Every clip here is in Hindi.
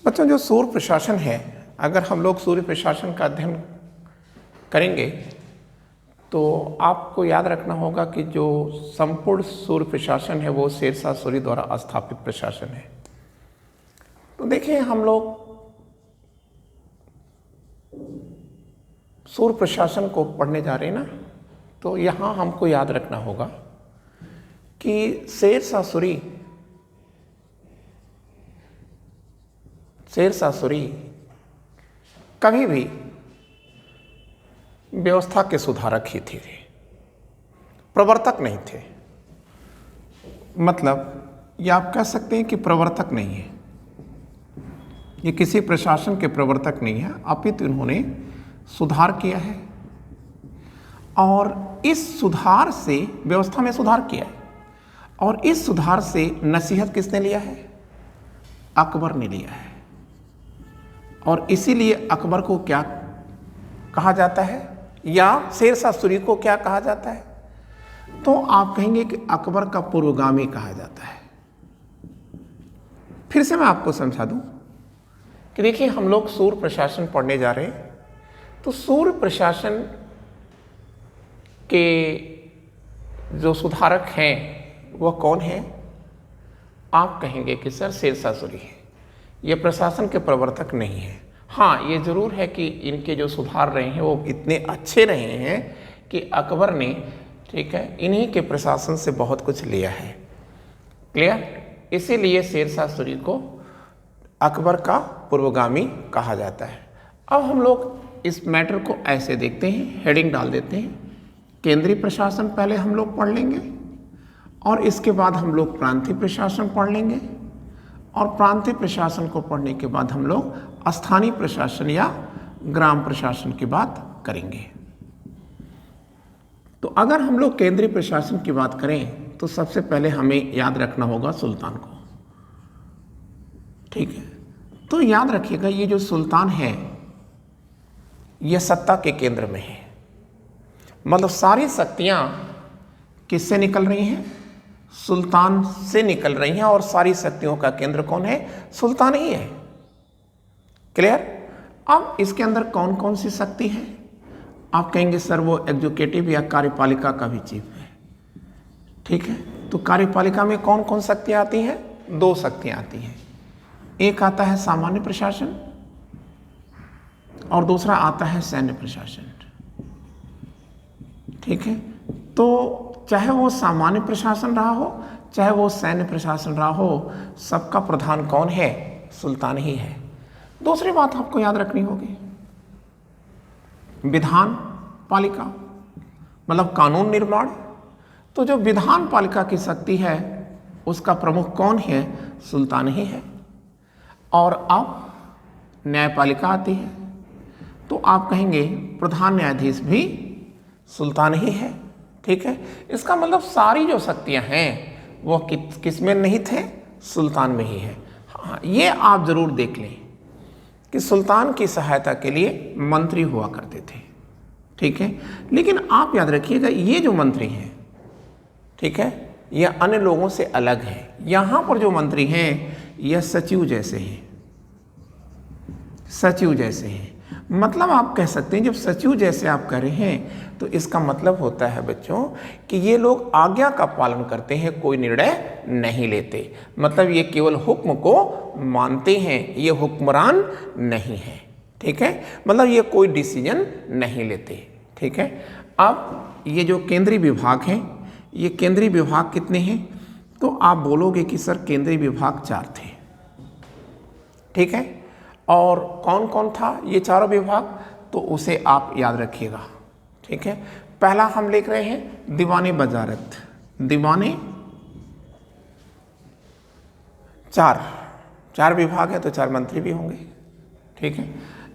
बच्चों, जो सूर्य प्रशासन है, अगर हम लोग सूर्य प्रशासन का अध्ययन करेंगे तो आपको याद रखना होगा कि जो संपूर्ण सूर्य प्रशासन है वो शेरशाह सूरी द्वारा स्थापित प्रशासन है। तो देखिए, हम लोग सूर्य प्रशासन को पढ़ने जा रहे हैं ना, तो यहाँ हमको याद रखना होगा कि शेरशाह सूरी कभी भी व्यवस्था के सुधारक ही थे, प्रवर्तक नहीं थे। मतलब ये आप कह सकते हैं कि प्रवर्तक नहीं है, ये किसी प्रशासन के प्रवर्तक नहीं है, अपितु इन्होंने सुधार किया है और इस सुधार से व्यवस्था में सुधार किया है और इस सुधार से नसीहत किसने लिया है? अकबर ने लिया है। और इसीलिए अकबर को क्या कहा जाता है या शेरशाह सूरी को क्या कहा जाता है? तो आप कहेंगे कि अकबर का पूर्वगामी कहा जाता है। फिर से मैं आपको समझा दूं कि देखिए, हम लोग सूर्य प्रशासन पढ़ने जा रहे हैं, तो सूर्य प्रशासन के जो सुधारक हैं वह कौन है? आप कहेंगे कि सर शेरशाह सूरी है, ये प्रशासन के प्रवर्तक नहीं है। हाँ, ये जरूर है कि इनके जो सुधार रहे हैं वो इतने अच्छे रहे हैं कि अकबर ने, ठीक है, इन्हीं के प्रशासन से बहुत कुछ लिया है। क्लियर? इसीलिए शेरशाह सूरी को अकबर का पूर्वगामी कहा जाता है। अब हम लोग इस मैटर को ऐसे देखते हैं, हेडिंग डाल देते हैं, केंद्रीय प्रशासन पहले हम लोग पढ़ लेंगे और इसके बाद हम लोग प्रांतीय प्रशासन पढ़ लेंगे और प्रांतीय प्रशासन को पढ़ने के बाद हम लोग स्थानीय प्रशासन या ग्राम प्रशासन की बात करेंगे। तो अगर हम लोग केंद्रीय प्रशासन की बात करें तो सबसे पहले हमें याद रखना होगा सुल्तान को। ठीक है, तो याद रखिएगा, ये जो सुल्तान है ये सत्ता के केंद्र में है। मतलब सारी शक्तियां किससे निकल रही हैं? सुल्तान से निकल रही हैं और सारी शक्तियों का केंद्र कौन है? सुल्तान ही है। क्लियर? अब इसके अंदर कौन कौन सी शक्ति है? आप कहेंगे सर वो एग्जीक्यूटिव या कार्यपालिका का भी चीफ है। ठीक है, तो कार्यपालिका में कौन कौन शक्तियां आती हैं? दो शक्तियां आती हैं। एक आता है सामान्य प्रशासन और दूसरा आता है सैन्य प्रशासन। ठीक है, तो चाहे वो सामान्य प्रशासन रहा हो चाहे वो सैन्य प्रशासन रहा हो, सबका प्रधान कौन है? सुल्तान ही है। दूसरी बात आपको याद रखनी होगी, विधान पालिका मतलब कानून निर्माण। तो जो विधान पालिका की शक्ति है उसका प्रमुख कौन है? सुल्तान ही है। और अब न्यायपालिका आती है, तो आप कहेंगे प्रधान न्यायाधीश भी सुल्तान ही है। ठीक है, इसका मतलब सारी जो शक्तियां हैं वो किस में नहीं थे? सुल्तान में ही है। हाँ, ये आप जरूर देख लें कि सुल्तान की सहायता के लिए मंत्री हुआ करते थे। ठीक है, लेकिन आप याद रखिएगा, ये जो मंत्री हैं, ठीक है, ये अन्य लोगों से अलग है। यहाँ पर जो मंत्री हैं यह सचिव जैसे हैं, सचिव जैसे हैं। मतलब आप कह सकते हैं, जब सचिव जैसे आप कह रहे हैं तो इसका मतलब होता है बच्चों कि ये लोग आज्ञा का पालन करते हैं, कोई निर्णय नहीं लेते। मतलब ये केवल हुक्म को मानते हैं, ये हुक्मरान नहीं है। ठीक है, मतलब ये कोई डिसीजन नहीं लेते। ठीक है, अब ये जो केंद्रीय विभाग हैं, ये केंद्रीय विभाग कितने हैं? तो आप बोलोगे कि सर केंद्रीय विभाग 4 थे। ठीक है, और कौन कौन था ये चारों विभाग? तो उसे आप याद रखिएगा। ठीक है, पहला हम लिख रहे हैं दीवाने वजारत। दीवाने 4 विभाग है तो 4 मंत्री भी होंगे। ठीक है,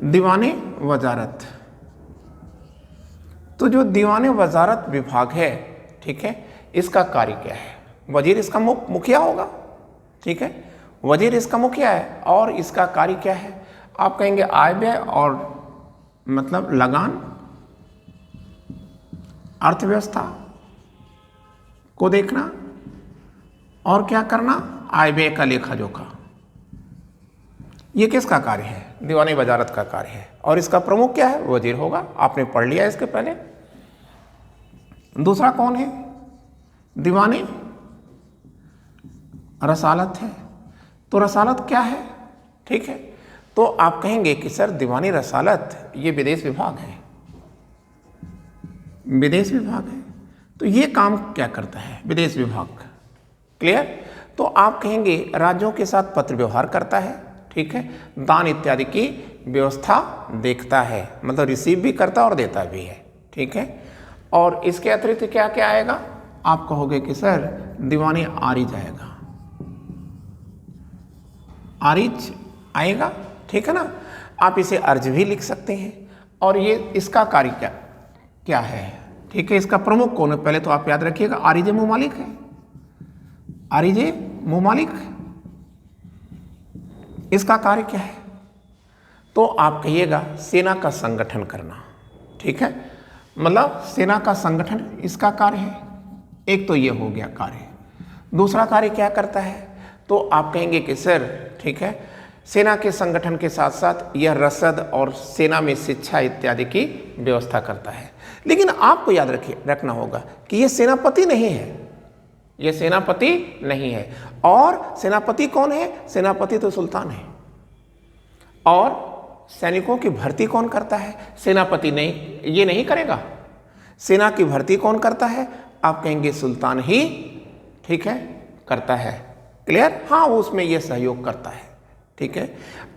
दीवाने वजारत। तो जो दीवाने वजारत विभाग है, ठीक है, इसका कार्य क्या है? वजीर इसका मुखिया होगा। ठीक है, वजीर इसका मुखिया है और इसका कार्य क्या है? आप कहेंगे आय व्यय और मतलब लगान, अर्थव्यवस्था को देखना और क्या करना? आय व्यय का लेखा जोखा। ये किसका कार्य है? दीवानी वजारत का कार्य है। और इसका प्रमुख क्या है? वजीर होगा, आपने पढ़ लिया इसके पहले। दूसरा कौन है? दीवानी रसालत है। तो रसालत क्या है? ठीक है, तो आप कहेंगे कि सर दीवानी रसालत ये विदेश विभाग है, विदेश विभाग है। तो ये काम क्या करता है? विदेश विभाग। क्लियर? तो आप कहेंगे राज्यों के साथ पत्र व्यवहार करता है, ठीक है, दान इत्यादि की व्यवस्था देखता है, मतलब रिसीव भी करता और देता भी है, ठीक है। और इसके अतिरिक्त क्या क्या आएगा? आप कहोगे कि सर दीवानी आरिज आएगा, आरिज आएगा, ठीक है ना। आप इसे अर्ज भी लिख सकते हैं। और ये इसका कार्य क्या क्या है? ठीक है, इसका प्रमुख कौन है? पहले तो आप याद रखिएगा, आरिज मुमालिक है, आरिज मुमालिक। इसका कार्य क्या है? तो आप कहिएगा सेना का संगठन करना, ठीक है, मतलब सेना का संगठन इसका कार्य है। एक तो ये हो गया कार्य। दूसरा कार्य क्या करता है? तो आप कहेंगे कि सर ठीक है, सेना के संगठन के साथ साथ यह रसद और सेना में शिक्षा इत्यादि की व्यवस्था करता है। लेकिन आपको याद रखना होगा कि यह सेनापति नहीं है, यह सेनापति नहीं है। और सेनापति कौन है? सेनापति तो सुल्तान है। और सैनिकों की भर्ती कौन करता है? सेनापति नहीं, ये नहीं करेगा। सेना की भर्ती कौन करता है? आप कहेंगे सुल्तान ही, ठीक है, करता है। क्लियर? हाँ, वो उसमें ये सहयोग करता है, ठीक है।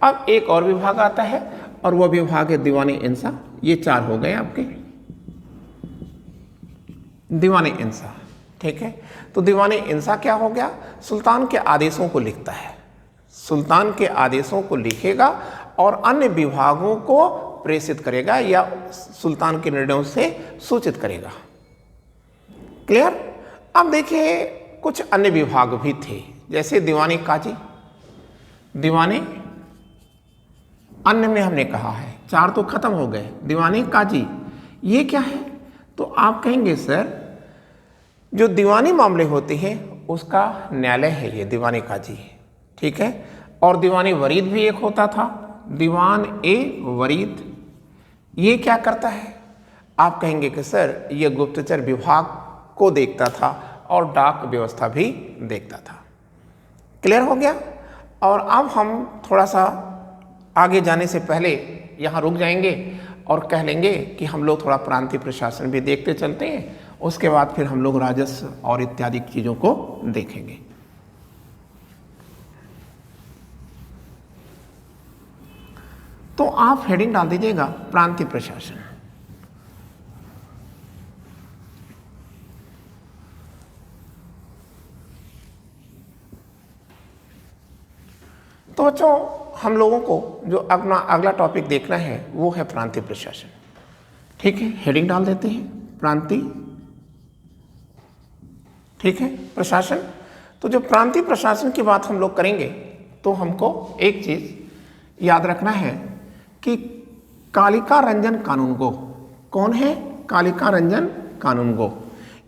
अब एक और विभाग आता है और वह विभाग है दीवानी इंसा। ये 4 हो गए आपके, दीवानी इंसा, ठीक है। तो दीवानी इंसा क्या हो गया? सुल्तान के आदेशों को लिखता है, सुल्तान के आदेशों को लिखेगा और अन्य विभागों को प्रेषित करेगा या सुल्तान के निर्णयों से सूचित करेगा। क्लियर? अब देखिए कुछ अन्य विभाग भी थे, जैसे दीवानी काजी, दीवानी अन्य में हमने कहा है 4 तो खत्म हो गए। दीवानी काजी ये क्या है? तो आप कहेंगे सर जो दीवानी मामले होते हैं उसका न्यायालय है ये दीवानी काजी, ठीक है। और दीवानी वरीद भी एक होता था, दीवान ए वरीद। ये क्या करता है? आप कहेंगे कि सर ये गुप्तचर विभाग को देखता था और डाक व्यवस्था भी देखता था। क्लियर हो गया? और अब हम थोड़ा सा आगे जाने से पहले यहाँ रुक जाएंगे और कह लेंगे कि हम लोग थोड़ा प्रांतीय प्रशासन भी देखते चलते हैं, उसके बाद फिर हम लोग राजस्व और इत्यादि चीज़ों को देखेंगे। तो आप हेडिंग डाल दीजिएगा प्रांतीय प्रशासन। तो बच्चों हम लोगों को जो अपना अगला टॉपिक देखना है वो है प्रांतीय प्रशासन, ठीक है। हेडिंग डाल देते हैं प्रांतीय, ठीक है, प्रशासन। तो जो प्रांतीय प्रशासन की बात हम लोग करेंगे तो हमको एक चीज याद रखना है कि कालिका रंजन कानूनगो कौन है? कालिका रंजन कानूनगो।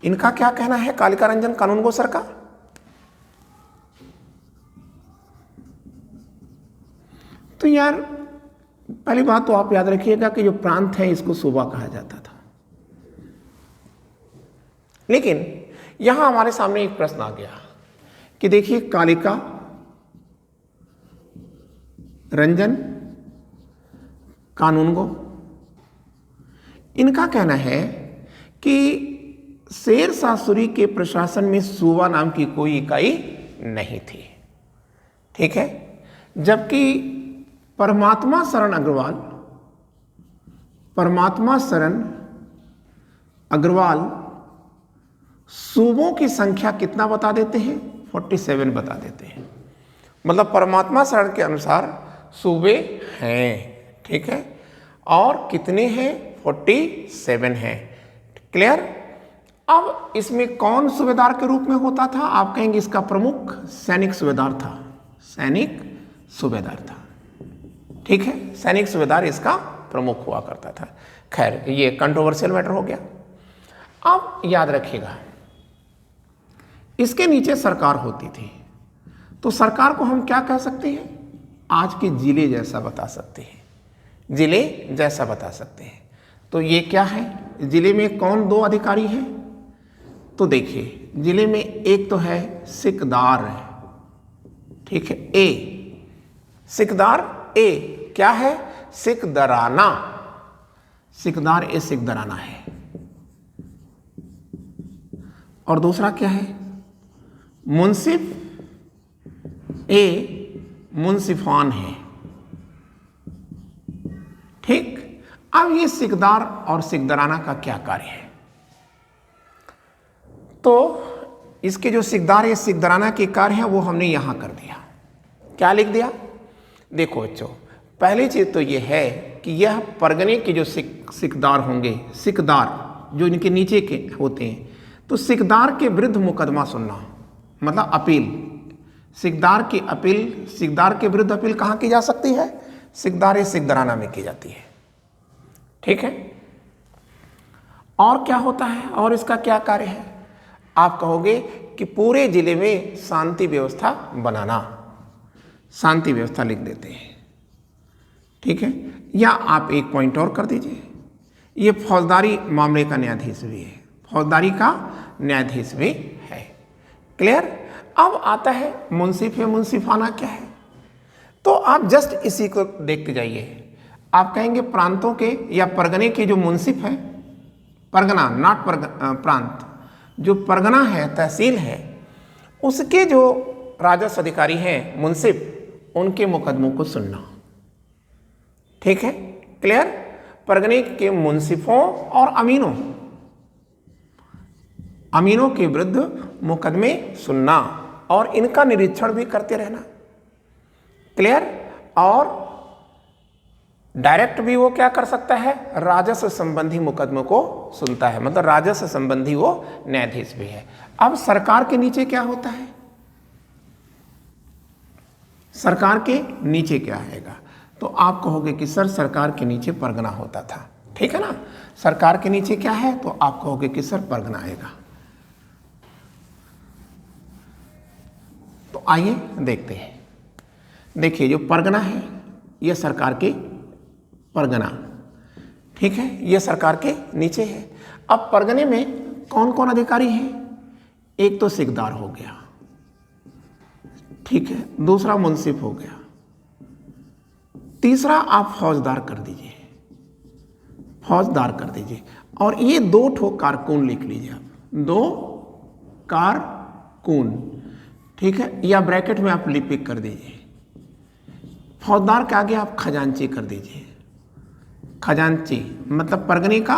इनका क्या कहना है कालिका रंजन कानूनगो सर का? तो यार पहली बात तो आप याद रखिएगा कि जो प्रांत है इसको सूबा कहा जाता था। लेकिन यहां हमारे सामने एक प्रश्न आ गया कि देखिए कालिका रंजन कानूनगो, इनका कहना है कि शेर शाह सूरी के प्रशासन में सूबा नाम की कोई इकाई नहीं थी, ठीक है। जबकि परमात्मा शरण अग्रवाल, परमात्मा शरण अग्रवाल सूबों की संख्या कितना बता देते हैं? 47 बता देते हैं। मतलब परमात्मा शरण के अनुसार सूबे हैं, ठीक है। और कितने हैं? 47 हैं। क्लियर? अब इसमें कौन सूबेदार के रूप में होता था? आप कहेंगे इसका प्रमुख सैनिक सूबेदार था, सैनिक सूबेदार था, ठीक है। सैनिक सूबेदार इसका प्रमुख हुआ करता था। खैर ये कंट्रोवर्शियल मैटर हो गया। अब याद रखिएगा इसके नीचे सरकार होती थी। तो सरकार को हम क्या कह सकते हैं? आज के जिले जैसा बता सकते हैं, जिले जैसा बता सकते हैं। तो ये क्या है, जिले में कौन दो अधिकारी हैं? तो देखिए जिले में एक तो है सिकदार, ठीक है, ए सिकदार, ए क्या है, सिकदराना, सिकदार ए सिकदराना है। और दूसरा क्या है, मुंसिफ ए मुंसिफान है। ठीक, अब ये सिकदार और सिकदराना का क्या कार्य है? तो इसके जो सिकदार या सिकदराना के कार्य है वो हमने यहां कर दिया। क्या लिख दिया? देखो बच्चों, पहली चीज तो ये है कि यह परगने के जो सिकदार होंगे, सिकदार जो इनके नीचे के होते हैं, तो सिकदार के विरुद्ध मुकदमा सुनना, मतलब अपील, सिकदार की अपील, सिकदार के विरुद्ध अपील कहाँ की जा सकती है? सिकदार या सिकदराना में की जाती है। ठीक है, और क्या होता है और इसका क्या कार्य है? आप कहोगे कि पूरे जिले में शांति व्यवस्था बनाना, शांति व्यवस्था लिख देते हैं। ठीक है, या आप एक पॉइंट और कर दीजिए, ये फौजदारी मामले का न्यायाधीश भी है, फौजदारी का न्यायाधीश भी है। क्लियर? अब आता है मुंसिफ या मुंसिफाना क्या है? तो आप जस्ट इसी को देख के जाइए। आप कहेंगे प्रांतों के या परगने के जो मुंसिफ है, परगना नॉट प्रांत, जो परगना है, तहसील है, उसके जो राजस्व अधिकारी हैं मुंसिफ, उनके मुकदमों को सुनना। ठीक है, क्लियर? परगने के मुंसिफों और अमीनों, अमीनों के विरुद्ध मुकदमे सुनना और इनका निरीक्षण भी करते रहना। क्लियर? और डायरेक्ट भी वो क्या कर सकता है? राजस्व संबंधी मुकदमों को सुनता है, मतलब राजस्व संबंधी वो न्यायाधीश भी है। अब सरकार के नीचे क्या होता है? सरकार के नीचे क्या आएगा? तो आप कहोगे कि सर सरकार के नीचे परगना होता था। ठीक है ना, सरकार के नीचे क्या है? तो आप कहोगे कि सर परगना आएगा। तो आइए देखते हैं। देखिए जो परगना है यह सरकार के परगना, ठीक है, यह सरकार के नीचे है। अब परगने में कौन कौन अधिकारी हैं? एक तो सिकदार हो गया, ठीक है, दूसरा मुंसिफ हो गया, तीसरा आप फौजदार कर दीजिए, फौजदार कर दीजिए। और ये दो ठो कारकुन लिख लीजिए आप, दो कारकुन, ठीक है, या ब्रैकेट में आप लिपिक कर दीजिए। फौजदार के आगे आप खजांची कर दीजिए। खजांची मतलब परगने का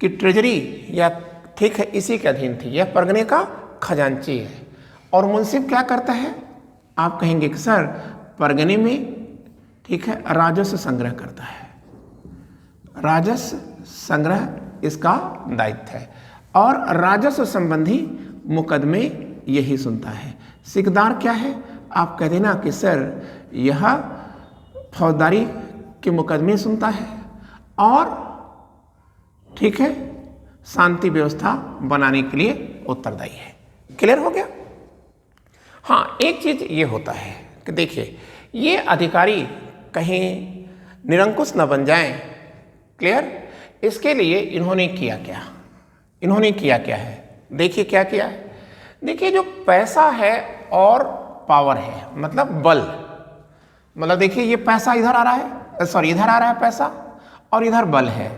कि ट्रेजरी या, ठीक है, इसी के अधीन थी, यह परगने का खजांची है। और मुंसिफ क्या करता है? आप कहेंगे कि सर परगने में, ठीक है, राजस्व संग्रह करता है, राजस्व संग्रह इसका दायित्व है और राजस्व संबंधी मुकदमे यही सुनता है। सिकदार क्या है? आप कह देना कि सर यह फौजदारी के मुकदमे सुनता है और, ठीक है, शांति व्यवस्था बनाने के लिए उत्तरदायी है। क्लियर हो गया? हाँ, एक चीज ये होता है कि देखिए ये अधिकारी कहीं निरंकुश न बन जाएं। क्लियर? इसके लिए इन्होंने किया क्या? इन्होंने किया क्या है? देखिए क्या किया है। देखिए जो पैसा है और पावर है, मतलब बल, मतलब देखिए ये पैसा इधर आ रहा है, सॉरी इधर आ रहा है पैसा और इधर बल है,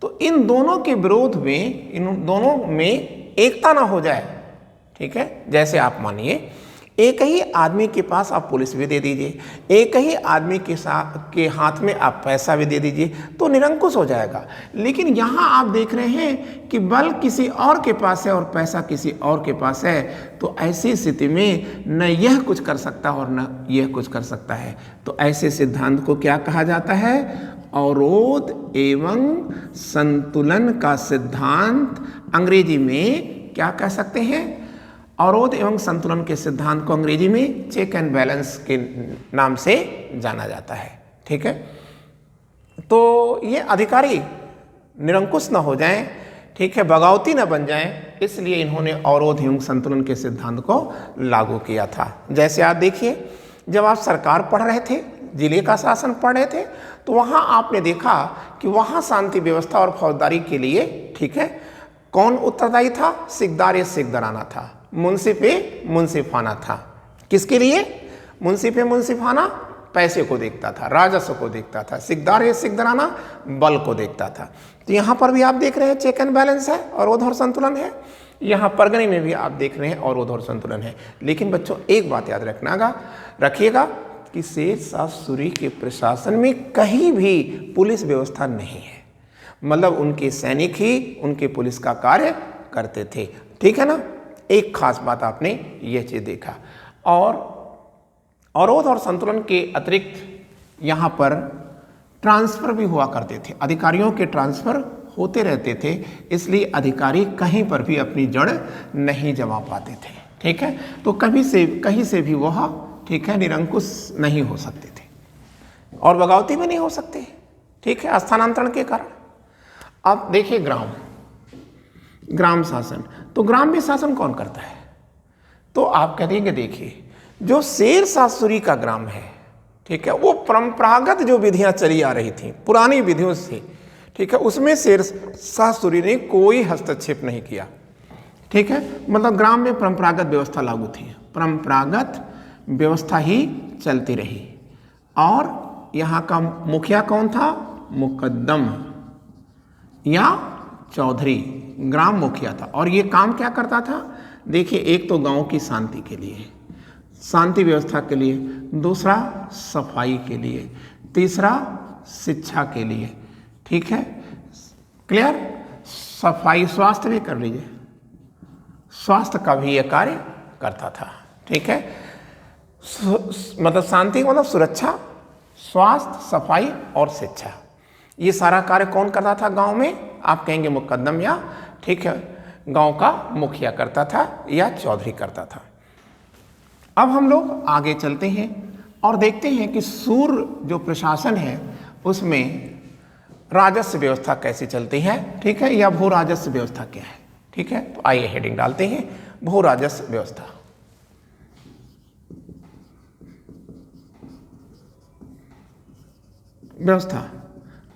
तो इन दोनों के विरोध में, इन दोनों में एकता ना हो जाए। ठीक है, जैसे आप मानिए एक ही आदमी के पास आप पुलिस भी दे दीजिए, एक ही आदमी के हाथ में आप पैसा भी दे दीजिए, तो निरंकुश हो जाएगा। लेकिन यहाँ आप देख रहे हैं कि बल किसी और के पास है और पैसा किसी और के पास है, तो ऐसी स्थिति में न यह कुछ कर सकता और न यह कुछ कर सकता है। तो ऐसे सिद्धांत को क्या कहा जाता है? अवरोध एवं संतुलन का सिद्धांत। अंग्रेजी में क्या कह सकते हैं? अवरोध एवं संतुलन के सिद्धांत को अंग्रेजी में चेक एंड बैलेंस के नाम से जाना जाता है। ठीक है, तो ये अधिकारी निरंकुश न हो जाएं, ठीक है, बगावती न बन जाएं, इसलिए इन्होंने अवरोध एवं संतुलन के सिद्धांत को लागू किया था। जैसे आप देखिए जब आप सरकार पढ़ रहे थे, जिले का शासन पढ़ रहे थे, तो वहाँ आपने देखा कि वहाँ शांति व्यवस्था और फौजदारी के लिए, ठीक है, कौन उत्तरदायी था? सिकदार सिकदराना था, मुंसिफ मुंसिफाना था। किसके लिए? मुंसिफ मुंसिफाना पैसे को देखता था, राजस्व को देखता था, सिकदार सिकदराना बल को देखता था। तो यहाँ पर भी आप देख रहे हैं चेक एंड बैलेंस है और उधर संतुलन है। यहाँ परगने में भी आप देख रहे हैं और उधर संतुलन है। लेकिन बच्चों एक बात याद रखिएगा कि शेरशाह सूरी के प्रशासन में कहीं भी पुलिस व्यवस्था नहीं है, मतलब उनके सैनिक ही उनके पुलिस का कार्य करते थे, ठीक है ना। एक खास बात आपने यह चीज देखा। और अवरोध और संतुलन के अतिरिक्त यहाँ पर ट्रांसफर भी हुआ करते थे, अधिकारियों के ट्रांसफर होते रहते थे, इसलिए अधिकारी कहीं पर भी अपनी जड़ नहीं जमा पाते थे, ठीक है। तो कहीं से भी वह, ठीक है, निरंकुश नहीं हो सकते थे और बगावती भी नहीं हो सकते, ठीक है, स्थानांतरण के कारण। अब देखिए ग्राम शासन, तो ग्राम्य शासन कौन करता है? तो आप कह देंगे देखिए जो शेरशाह सूरी का ग्राम है, ठीक है, वो परंपरागत जो विधियां चली आ रही थी पुरानी विधियों से, ठीक है, उसमें शेरशाह सूरी ने कोई हस्तक्षेप नहीं किया, ठीक है। मतलब ग्राम में परंपरागत व्यवस्था लागू थी, परंपरागत व्यवस्था ही चलती रही। और यहाँ का मुखिया कौन था? मुकद्दम या चौधरी ग्राम मुखिया था। और ये काम क्या करता था? देखिए, एक तो गांव की शांति के लिए, शांति व्यवस्था के लिए, दूसरा सफाई के लिए, तीसरा शिक्षा के लिए, ठीक है, क्लियर। सफाई, स्वास्थ्य भी कर लीजिए, स्वास्थ्य का भी यह कार्य करता था, ठीक है। मतलब शांति मतलब सुरक्षा, स्वास्थ्य, सफाई और शिक्षा, ये सारा कार्य कौन करता था गांव में? आप कहेंगे मुकद्दम या, ठीक है, गांव का मुखिया करता था या चौधरी करता था। अब हम लोग आगे चलते हैं और देखते हैं कि सूर जो प्रशासन है उसमें राजस्व व्यवस्था कैसे चलती है, ठीक है, या भू राजस्व व्यवस्था क्या है, ठीक है। तो आइए हेडिंग डालते हैं, भू राजस्व व्यवस्था।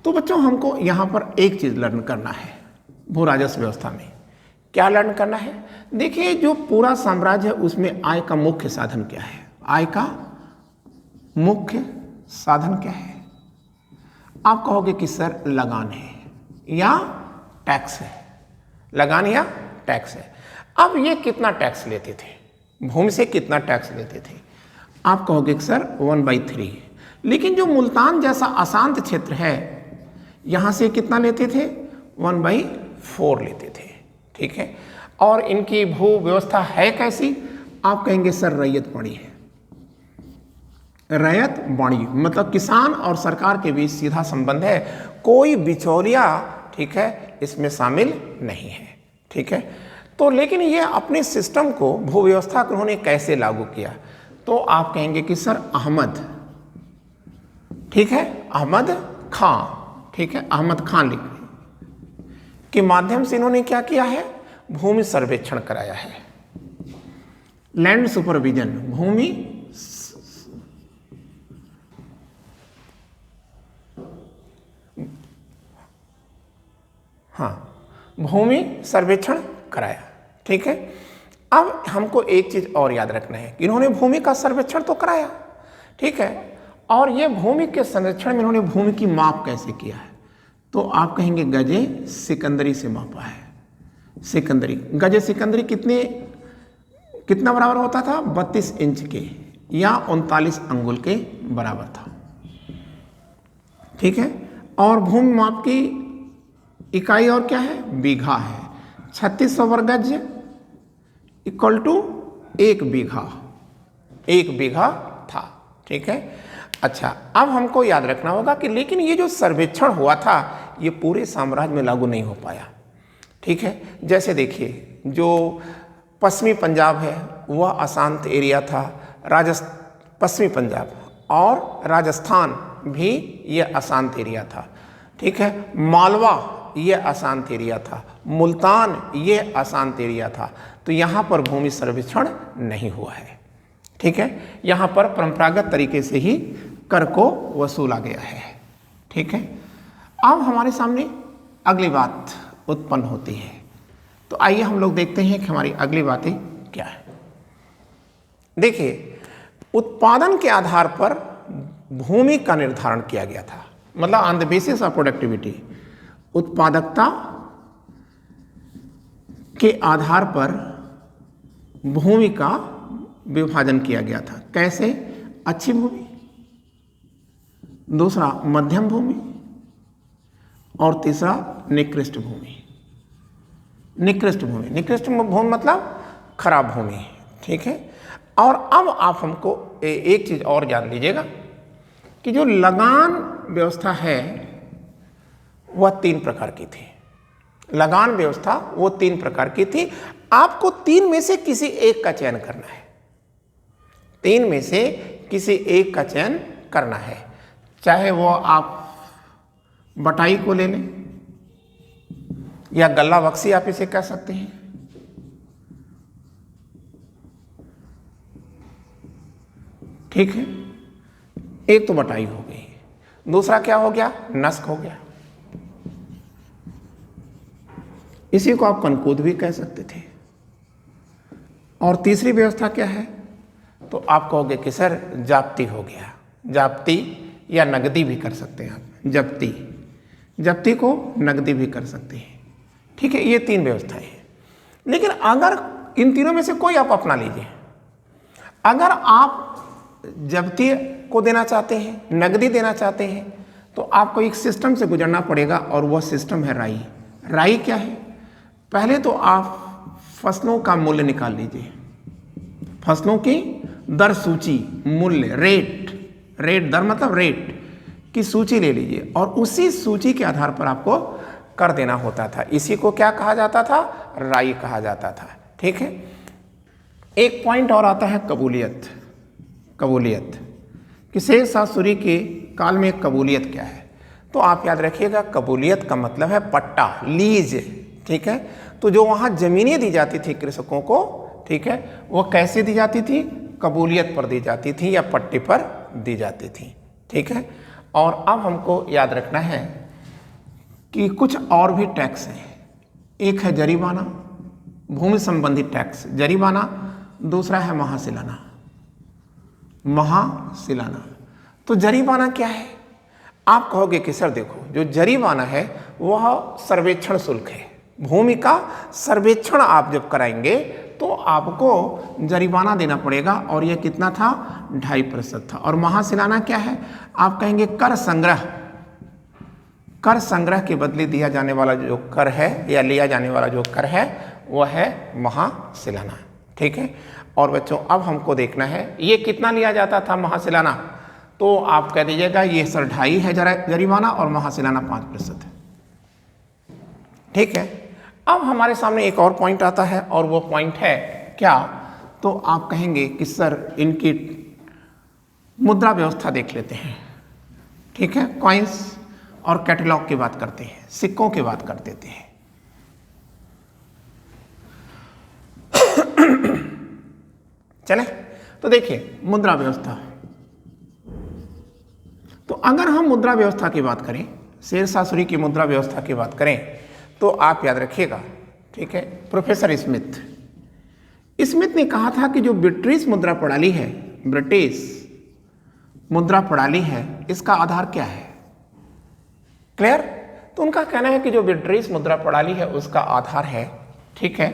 तो बच्चों हमको यहाँ पर एक चीज लर्न करना है भू राजस्व व्यवस्था में। क्या लर्न करना है? देखिए, जो पूरा साम्राज्य है उसमें आय का मुख्य साधन क्या है? आय का मुख्य साधन क्या है? आप कहोगे कि सर लगान है या टैक्स है, लगान या टैक्स है। अब ये कितना टैक्स लेते थे? भूमि से कितना टैक्स लेते थे? आप कहोगे कि सर 1/3। लेकिन जो मुल्तान जैसा अशांत क्षेत्र है यहाँ से कितना लेते थे? 1/4 लेते थे, ठीक है। और इनकी भू व्यवस्था है कैसी? आप कहेंगे सर रैयत बाड़ी है। रैयत बाड़ी मतलब किसान और सरकार के बीच सीधा संबंध है, कोई बिचौलिया, ठीक है, इसमें शामिल नहीं है, ठीक है। तो लेकिन ये अपने सिस्टम को, भू व्यवस्था को उन्होंने कैसे लागू किया? तो आप कहेंगे कि सर अहमद, ठीक है, अहमद खां, ठीक है, अहमद खां लिख के माध्यम से इन्होंने क्या किया है? भूमि सर्वेक्षण कराया है, लैंड सुपरविजन, भूमि भूमि सर्वेक्षण कराया, ठीक है। अब हमको एक चीज और याद रखना है कि इन्होंने भूमि का सर्वेक्षण तो कराया, ठीक है, और ये भूमि के संरक्षण में इन्होंने भूमि की माप कैसे किया है? तो आप कहेंगे गजे सिकंदरी से मापा है। सिकंदरी, गजे सिकंदरी कितना बराबर होता था? 32 इंच के या 39 अंगुल के बराबर था, ठीक है। और भूमि माप की इकाई और क्या है? बीघा है। 3600 वर्ग गज इक्वल टू 1 बीघा, 1 बीघा था, ठीक है। अच्छा, अब हमको याद रखना होगा कि लेकिन ये जो सर्वेक्षण हुआ था ये पूरे साम्राज्य में लागू नहीं हो पाया, ठीक है। जैसे देखिए, जो पश्चिमी पंजाब है वह अशांत एरिया था, पश्चिमी पंजाब और राजस्थान भी ये अशांत एरिया था, ठीक है। मालवा ये अशांत एरिया था, मुल्तान ये अशांत एरिया था। तो यहाँ पर भूमि सर्वेक्षण नहीं हुआ है, ठीक है, यहाँ पर परंपरागत तरीके से ही कर को वसूला गया है। ठीक है, अब हमारे सामने अगली बात उत्पन्न होती है। तो आइए हम लोग देखते हैं कि हमारी अगली बातें क्या है। देखिए, उत्पादन के आधार पर भूमि का निर्धारण किया गया था, मतलब on the basis of productivity, उत्पादकता के आधार पर भूमि का विभाजन किया गया था। कैसे? अच्छी भूमि, दूसरा मध्यम भूमि, और तीसरा निकृष्ट भूमि। निकृष्ट भूमि, निकृष्ट भूमि मतलब खराब भूमि। ठीक है, और अब आप हमको एक चीज और जान लीजिएगा कि जो लगान व्यवस्था है वह 3 प्रकार की थी। लगान व्यवस्था वो 3 प्रकार की थी। आपको 3 में से किसी एक का चयन करना है। 3 में से किसी एक का चयन करना है, चाहे वो आप बटाई को ले लें या गल्ला बक्सी आप इसे कह सकते हैं। ठीक है, एक तो बटाई हो गई, दूसरा क्या हो गया? नस्क हो गया। इसी को आप कनकूद भी कह सकते थे। और तीसरी व्यवस्था क्या है? तो आप कहोगे कि सर जाप्ती हो गया। जाप्ती या नगदी भी कर सकते हैं आप, जप्ती, जप्ती को नगदी भी कर सकते हैं। ठीक है, ये 3 व्यवस्थाएं हैं। लेकिन अगर इन तीनों में से कोई आप अपना लीजिए, अगर आप जब्ती को देना चाहते हैं, नगदी देना चाहते हैं, तो आपको एक सिस्टम से गुजरना पड़ेगा, और वह सिस्टम है राई। राई क्या है? पहले तो आप फसलों का मूल्य निकाल लीजिए, फसलों की दर सूची, मूल्य, रेट, रेट दर मतलब रेट की सूची ले लीजिए, और उसी सूची के आधार पर आपको कर देना होता था। इसी को क्या कहा जाता था? राई कहा जाता था। ठीक है, एक पॉइंट और आता है कबूलियत। कबूलियत कि शेर शाह सूरी के काल में कबूलियत क्या है? तो आप याद रखिएगा, कबूलियत का मतलब है पट्टा, लीज। ठीक है, तो जो वहाँ जमीनें दी जाती थी कृषकों को, ठीक है, वो कैसे दी जाती थी? कबूलियत पर दी जाती थी या पट्टे पर दी जाती थी। ठीक है, और अब हमको याद रखना है कि कुछ और भी टैक्स हैं। एक है जरीमाना, भूमि संबंधी टैक्स, जरीमाना। दूसरा है महासिलाना, महासिलाना। तो जरीमाना क्या है? आप कहोगे कि सर देखो, जो जरीमाना है वह सर्वेक्षण शुल्क है। भूमि का सर्वेक्षण आप जब कराएंगे तो आपको जरीमाना देना पड़ेगा, और यह कितना था? 2.5% था। और महासिलाना क्या है? आप कहेंगे कर संग्रह। कर संग्रह के बदले दिया जाने वाला जो कर है या लिया जाने वाला जो कर है वह है महासिलाना। ठीक है, और बच्चों अब हमको देखना है ये कितना लिया जाता था महासिलाना। तो आप कह दीजिएगा ये सर 2.5 है जरीमाना, और महासिलाना 5% है। ठीक है, अब हमारे सामने एक और पॉइंट आता है, और वो पॉइंट है क्या? तो आप कहेंगे कि सर इनकी मुद्रा व्यवस्था देख लेते हैं। ठीक है, कॉइन्स और कैटलॉग की बात करते हैं, सिक्कों की बात कर देते हैं। चले, तो देखिए मुद्रा व्यवस्था। तो अगर हम मुद्रा व्यवस्था की बात करें, शेर शाह सूरी की मुद्रा व्यवस्था की बात करें, तो आप याद रखिएगा, ठीक है, प्रोफेसर स्मिथ ने कहा था कि जो ब्रिटिश मुद्रा प्रणाली है, ब्रिटिश मुद्रा प्रणाली है, इसका आधार क्या है? क्लियर? तो उनका कहना है कि जो ब्रिटिश मुद्रा प्रणाली है उसका आधार है, ठीक है,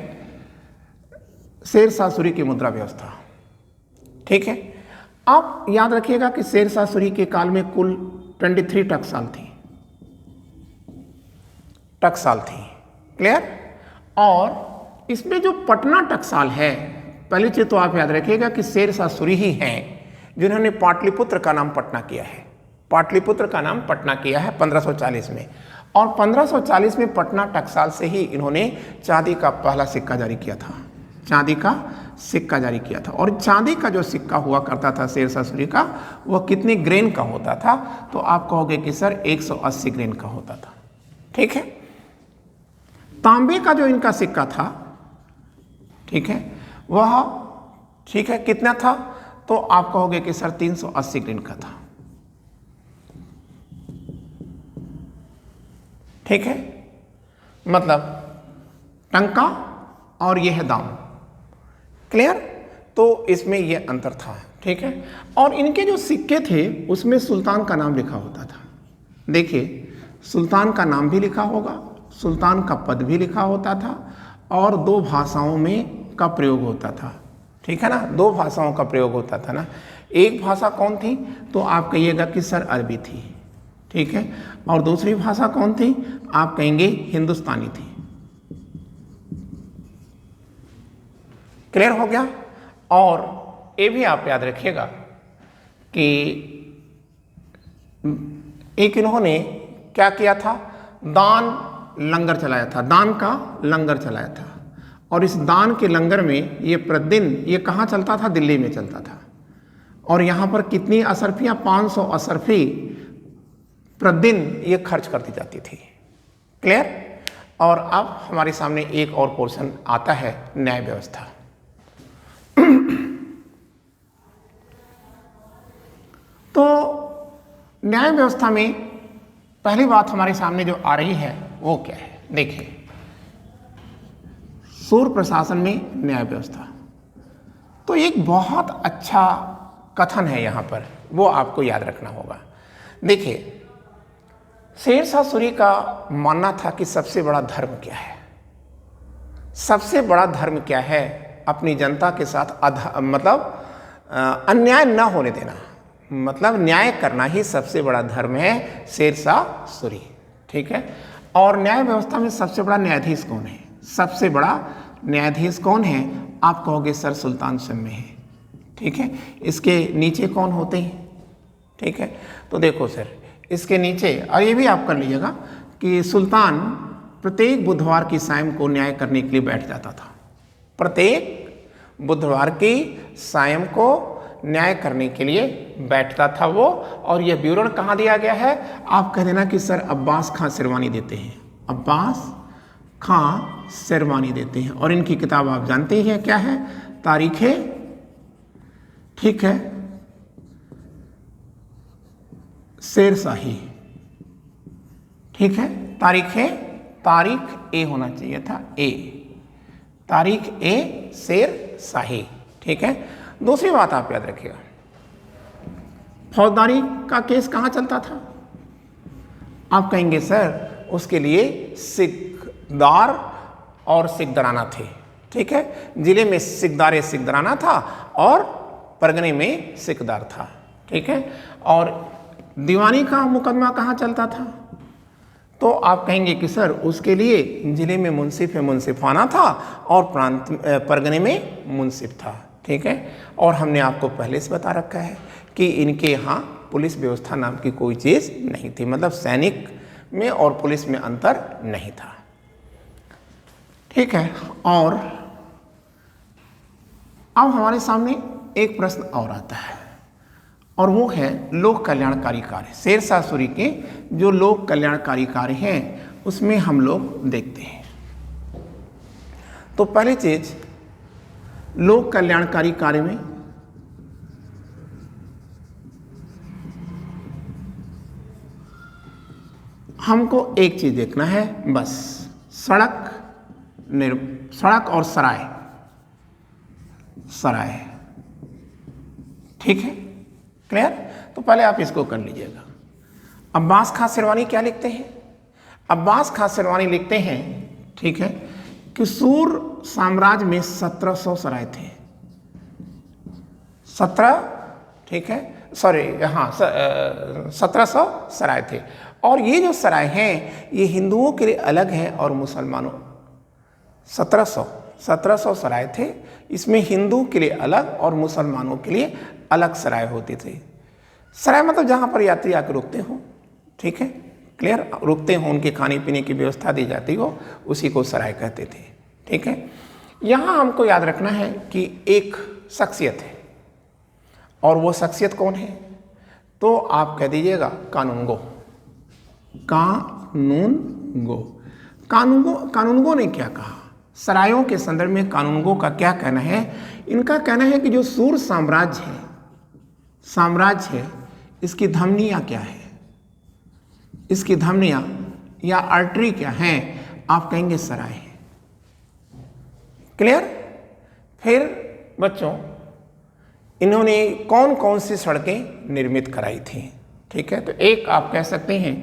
शेर शाह सूरी की मुद्रा व्यवस्था। ठीक है, आप याद रखिएगा कि शेर शाह सूरी के काल में कुल 23 टकसाल थी, टकसाल थी। क्लियर? और इसमें जो पटना टकसाल है, पहली चीज तो आप याद रखिएगा कि शेर शाह सूरी ही हैं जिन्होंने पाटलिपुत्र का नाम पटना किया है। पाटलिपुत्र का नाम पटना किया है 1540 में, और 1540 में पटना टकसाल से ही इन्होंने चांदी का पहला सिक्का जारी किया था। चांदी का सिक्का जारी किया था, और चांदी का जो सिक्का हुआ करता था शेर शाह सूरी का, वह कितने ग्रेन का होता था? तो आप कहोगे कि सर 180 ग्रेन का होता था। ठीक है, तांबे का जो इनका सिक्का था, ठीक है, वह ठीक है कितना था? तो आप कहोगे कि सर 380 ग्रीन का था। ठीक है, मतलब टंका और ये है दाम। क्लियर? तो इसमें ये अंतर था। ठीक है, और इनके जो सिक्के थे उसमें सुल्तान का नाम लिखा होता था। देखिए, सुल्तान का नाम भी लिखा होगा, सुल्तान का पद भी लिखा होता था, और 2 भाषाओं में का प्रयोग होता था। ठीक है ना, 2 भाषाओं का प्रयोग होता था ना। एक भाषा कौन थी? तो आप कहिएगा कि सर अरबी थी। ठीक है, और दूसरी भाषा कौन थी? आप कहेंगे हिंदुस्तानी थी। क्लियर हो गया? और ये भी आप याद रखिएगा कि एक इन्होंने क्या किया था? दान लंगर चलाया था, दान का लंगर चलाया था। और इस दान के लंगर में ये प्रतिदिन, ये कहाँ चलता था? दिल्ली में चलता था। और यहाँ पर कितनी असरफियाँ? 500 असरफी प्रतिदिन ये खर्च कर दी जाती थी। क्लियर? और अब हमारे सामने एक और पोर्शन आता है, न्याय व्यवस्था। तो न्याय व्यवस्था में पहली बात हमारे सामने जो आ रही है वो क्या है? देखिए, सूर्य प्रशासन में न्याय व्यवस्था, तो एक बहुत अच्छा कथन है यहाँ पर, वो आपको याद रखना होगा। देखिए, शेरशाह सूरी का मानना था कि सबसे बड़ा धर्म क्या है? सबसे बड़ा धर्म क्या है? अपनी जनता के साथ अन्याय न होने देना, मतलब न्याय करना ही सबसे बड़ा धर्म है शेरशाह सूरी। ठीक है, और न्याय व्यवस्था में सबसे बड़ा न्यायाधीश कौन है? सबसे बड़ा न्यायाधीश कौन है? आप कहोगे सर सुल्तान शम्मी है। ठीक है, इसके नीचे कौन होते हैं? ठीक है, तो देखो सर, इसके नीचे, और ये भी आप कर लीजिएगा कि सुल्तान प्रत्येक बुधवार की सायं को न्याय करने के लिए बैठ जाता था। प्रत्येक बुधवार की सायं को न्याय करने के लिए बैठता था वो। और यह विवरण कहाँ दिया गया है? आप कह देना कि सर अब्बास खां शेरवानी देते हैं, अब्बास खां शेरवानी देते हैं। और इनकी किताब आप जानते ही हैं क्या है? तारीख़े, ठीक है, शेरशाही। ठीक है, तारीख ए होना चाहिए था, ए, तारीख ए शेरशाही। ठीक है, दूसरी बात आप याद रखिएगा, फौजदारी का केस कहाँ चलता था? आप कहेंगे सर उसके लिए सिकदार और सिकदराना थे। ठीक है, जिले में सिकदराना था और परगने में सिकदार था। ठीक है, और दीवानी का मुकदमा कहाँ चलता था? तो आप कहेंगे कि सर उसके लिए जिले में मुंसिफ है, मुंसिफाना था, और परगने में मुंसिफ था। ठीक है, और हमने आपको पहले से बता रखा है कि इनके यहाँ पुलिस व्यवस्था नाम की कोई चीज़ नहीं थी, मतलब सैनिक में और पुलिस में अंतर नहीं था। ठीक है, और अब हमारे सामने एक प्रश्न और आता है, और वो है लोक कल्याणकारी कार्य। शेरशाह सूरी के जो लोक कल्याणकारी कार्य हैं उसमें हम लोग देखते हैं। तो पहली चीज, लोक कल्याणकारी कार्य में हमको एक चीज देखना है बस, सड़क और सराय। ठीक है, क्लियर? तो पहले आप इसको कर लीजिएगा। अब्बास खां शेरवानी क्या लिखते हैं? अब्बास खां शेरवानी लिखते हैं, ठीक है, कि सूर साम्राज्य में 1700 सराय थे। 1700 सराय थे। और ये जो सराय हैं ये हिंदुओं के लिए अलग है और मुसलमानों, 1700 सराय थे। इसमें हिंदू के लिए अलग और मुसलमानों के लिए अलग सराय होती थी। सराय मतलब जहाँ पर यात्री आकर रुकते हो, ठीक है, क्लियर, रुकते हो, उनके खाने पीने की व्यवस्था दी जाती हो, उसी को सराय कहते थे। ठीक है, यहाँ हमको याद रखना है कि एक शख्सियत है, और वो शख्सियत कौन है? तो आप कह दीजिएगा कानूनगो। कानूनगो ने क्या कहा? सरायों के संदर्भ में कानूनगो का क्या कहना है? इनका कहना है कि जो सूर साम्राज्य है साम्राज्य है, इसकी धमनियाँ क्या है, इसकी धमनियाँ या आर्टरी क्या हैं, आप कहेंगे सराय है। क्लियर। फिर बच्चों इन्होंने कौन कौन सी सड़कें निर्मित कराई थी, ठीक है। तो एक आप कह सकते हैं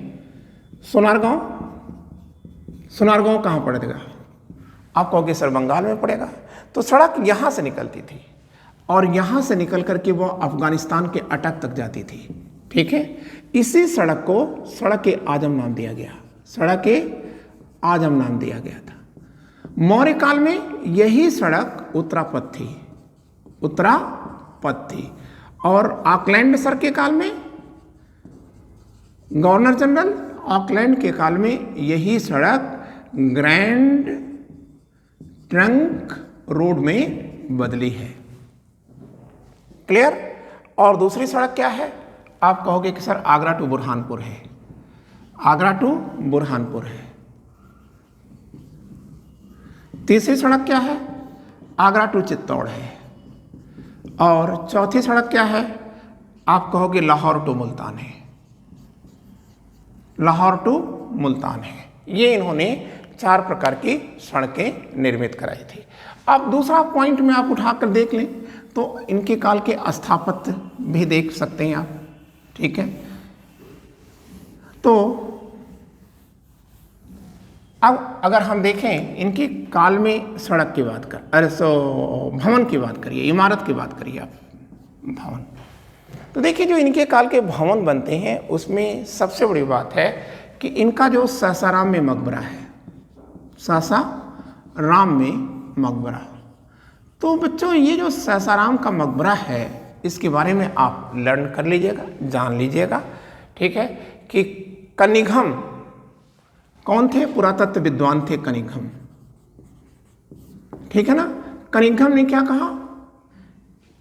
सोनारगांव। सोनारगांव कहाँ पड़ेगा, आप कहोगे सर बंगाल में पड़ेगा। तो सड़क यहाँ से निकलती थी और यहाँ से निकल करके वो अफगानिस्तान के अटक तक जाती थी, ठीक है। इसी सड़क को सड़क ए आजम नाम दिया गया, सड़क ए आजम नाम दिया गया था। मौर्य काल में यही सड़क उत्तरापथ थी, उत्तरापथ थी। और ऑकलैंड सर के काल में, गवर्नर जनरल ऑकलैंड के काल में यही सड़क ग्रैंड ट्रंक रोड में बदली है। क्लियर। और दूसरी सड़क क्या है, आप कहोगे कि सर आगरा टू बुरहानपुर है, आगरा टू बुरहानपुर है। तीसरी सड़क क्या है, आगरा टू चित्तौड़ है। और चौथी सड़क क्या है, आप कहोगे लाहौर टू मुल्तान है, लाहौर टू मुल्तान है। ये इन्होंने 4 प्रकार की सड़कें निर्मित कराई थी। अब दूसरा पॉइंट में आप उठाकर देख लें तो इनके काल के स्थापत्य भी देख सकते हैं आप, ठीक है। तो अब अगर हम देखें इनके काल में सड़क की बात कर, अरे भवन की बात करिए, इमारत की बात करिए आप, भवन। तो देखिए जो इनके काल के भवन बनते हैं उसमें सबसे बड़ी बात है कि इनका जो सासाराम में मकबरा है, सासाराम में मकबरा। तो बच्चों ये जो सासाराम का मकबरा है इसके बारे में आप लर्न कर लीजिएगा, जान लीजिएगा, ठीक है। कि कनिघम कौन थे, पुरातत्व विद्वान थे कनिघम, ठीक है ना। कनिघम ने क्या कहा,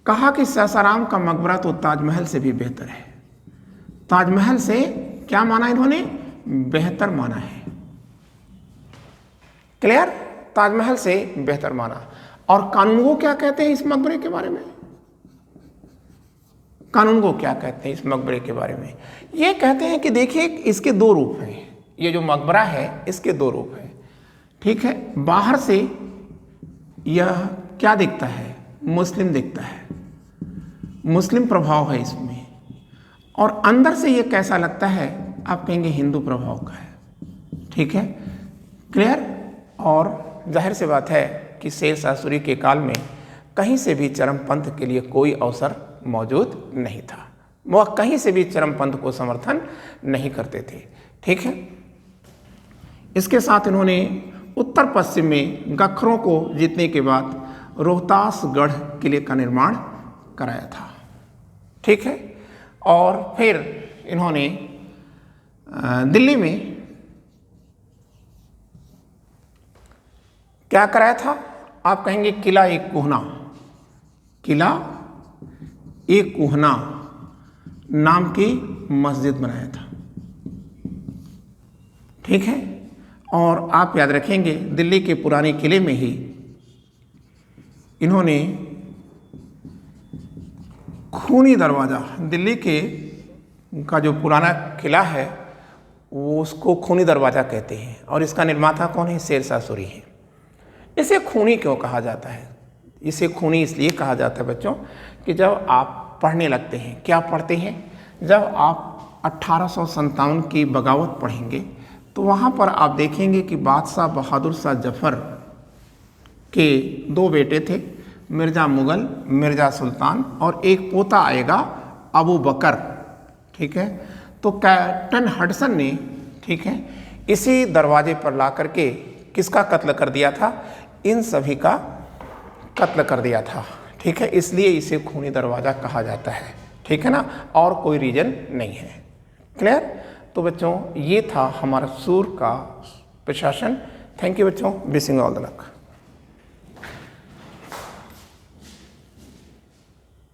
कहा कि सासाराम का मकबरा तो ताजमहल से भी बेहतर है। ताजमहल से क्या माना इन्होंने, बेहतर माना है। क्लियर। ताजमहल से बेहतर माना। और कानूनगो क्या कहते हैं इस मकबरे के बारे में, कानूनगो क्या कहते हैं इस मकबरे के बारे में, ये कहते हैं कि देखिए इसके 2 रूप हैं, ये जो मकबरा है इसके 2 रूप हैं, ठीक है। बाहर से यह क्या दिखता है, मुस्लिम दिखता है, मुस्लिम प्रभाव है इसमें। और अंदर से ये कैसा लगता है, आप कहेंगे हिंदू प्रभाव का है, ठीक है। क्लियर। और जाहिर सी बात है कि शेरशाह सूरी के काल में कहीं से भी चरमपंथ के लिए कोई अवसर मौजूद नहीं था, वह कहीं से भी चरमपंथ को समर्थन नहीं करते थे, ठीक है। इसके साथ इन्होंने उत्तर पश्चिम में गखरों को जीतने के बाद रोहतासगढ़ किले का निर्माण कराया था, ठीक है। और फिर इन्होंने दिल्ली में क्या कराया था, आप कहेंगे किला एक कोहना, किला एक कोहना नाम की मस्जिद बनाया था, ठीक है। और आप याद रखेंगे दिल्ली के पुराने किले में ही इन्होंने खूनी दरवाज़ा, दिल्ली के का जो पुराना किला है वो उसको खूनी दरवाज़ा कहते हैं। और इसका निर्माता कौन है, शेरशाह सूरी है। इसे खूनी क्यों कहा जाता है, इसे खूनी इसलिए कहा जाता है बच्चों कि जब आप पढ़ने लगते हैं, क्या पढ़ते हैं, जब आप 1857 की बगावत पढ़ेंगे तो वहाँ पर आप देखेंगे कि बादशाह बहादुर शाह जफर के 2 बेटे थे, मिर्ज़ा मुग़ल, मिर्ज़ा सुल्तान, और एक पोता आएगा अबू बकर, ठीक है। तो कैप्टन हडसन ने, ठीक है, इसी दरवाजे पर ला करके किसका कत्ल कर दिया था, इन सभी का कत्ल कर दिया था, ठीक है। इसलिए इसे खूनी दरवाज़ा कहा जाता है, ठीक है ना, और कोई रीजन नहीं है। क्लियर। तो बच्चों ये था हमारा सूर का प्रशासन। थैंक यू बच्चों, विशिंग ऑल द लक।